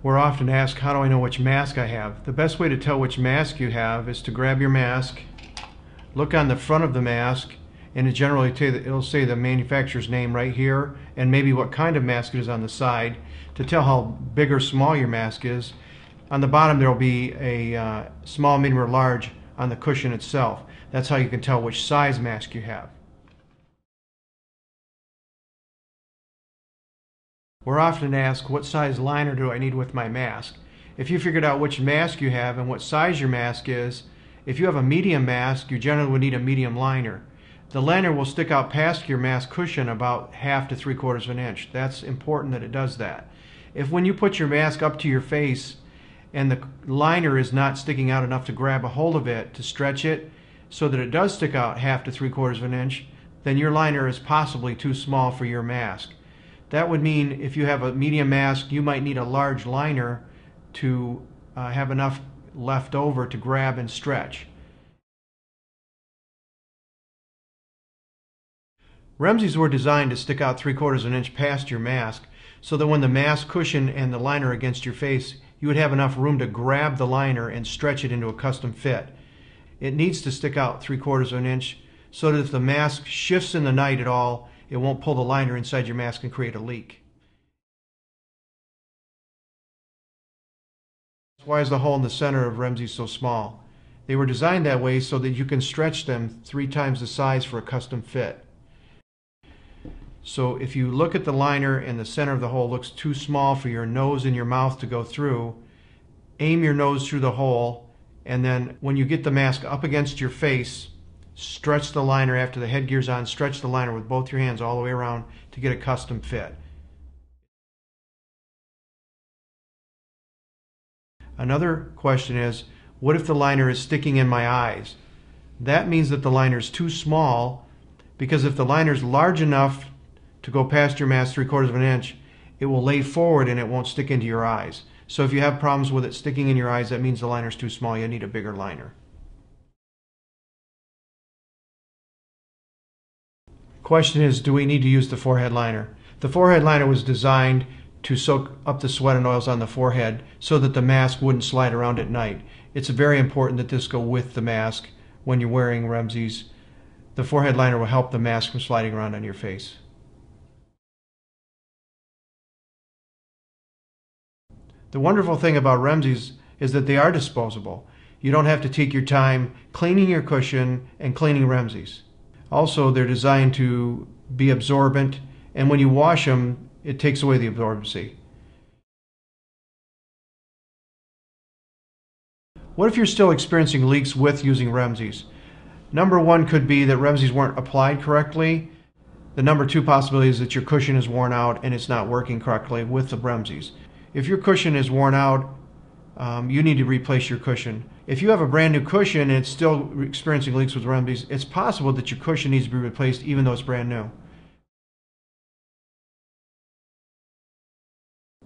We're often asked, how do I know which mask I have? The best way to tell which mask you have is to grab your mask, look on the front of the mask, and it'll say the manufacturer's name right here, and maybe what kind of mask it is on the side to tell how big or small your mask is. On the bottom there will be a small, medium, or large on the cushion itself. That's how you can tell which size mask you have. We're often asked, what size liner do I need with my mask? If you figured out which mask you have and what size your mask is, if you have a medium mask, you generally would need a medium liner. The liner will stick out past your mask cushion about 1/2 to 3/4 of an inch. That's important that it does that. If when you put your mask up to your face and the liner is not sticking out enough to grab a hold of it to stretch it so that it does stick out 1/2 to 3/4 of an inch, then your liner is possibly too small for your mask. That would mean if you have a medium mask, you might need a large liner to have enough left over to grab and stretch. RemZzzs were designed to stick out 3/4 of an inch past your mask so that when the mask cushion and the liner are against your face, you would have enough room to grab the liner and stretch it into a custom fit. It needs to stick out 3/4 of an inch so that if the mask shifts in the night at all, it won't pull the liner inside your mask and create a leak. Why is the hole in the center of RemZzzs so small? They were designed that way so that you can stretch them 3 times the size for a custom fit. So if you look at the liner and the center of the hole looks too small for your nose and your mouth to go through, aim your nose through the hole, and then when you get the mask up against your face, stretch the liner after the headgear's on, stretch the liner with both your hands all the way around to get a custom fit. Another question is, what if the liner is sticking in my eyes? That means that the liner is too small, because if the liner is large enough to go past your mask 3/4 of an inch, it will lay forward and it won't stick into your eyes. So if you have problems with it sticking in your eyes, that means the liner is too small. You need a bigger liner. Question is, do we need to use the forehead liner? The forehead liner was designed to soak up the sweat and oils on the forehead so that the mask wouldn't slide around at night. It's very important that this go with the mask when you're wearing RemZzzs. The forehead liner will help the mask from sliding around on your face. The wonderful thing about RemZzzs is that they are disposable. You don't have to take your time cleaning your cushion and cleaning RemZzzs. Also, they're designed to be absorbent, and when you wash them, it takes away the absorbency. What if you're still experiencing leaks with using RemZzzs? Number one could be that RemZzzs weren't applied correctly. The number two possibility is that your cushion is worn out and it's not working correctly with the RemZzzs. If your cushion is worn out, you need to replace your cushion. If you have a brand new cushion and it's still experiencing leaks with RemZzzs, it's possible that your cushion needs to be replaced even though it's brand new.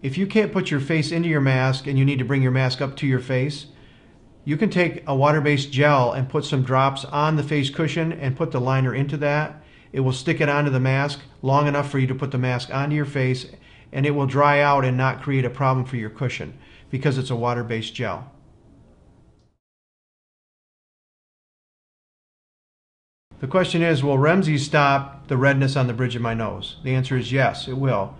If you can't put your face into your mask and you need to bring your mask up to your face, you can take a water-based gel and put some drops on the face cushion and put the liner into that. It will stick it onto the mask long enough for you to put the mask onto your face, and it will dry out and not create a problem for your cushion because it's a water-based gel. The question is, will RemZzzs stop the redness on the bridge of my nose? The answer is yes, it will.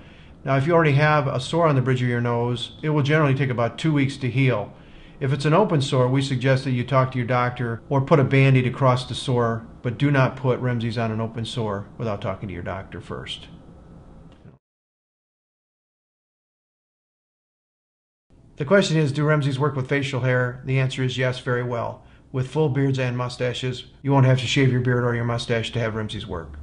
Now, if you already have a sore on the bridge of your nose, it will generally take about 2 weeks to heal. If it's an open sore, we suggest that you talk to your doctor or put a Band-Aid across the sore, but do not put RemZzzs on an open sore without talking to your doctor first. The question is, do RemZzzs work with facial hair? The answer is yes, very well. With full beards and mustaches, you won't have to shave your beard or your mustache to have RemZzzs work.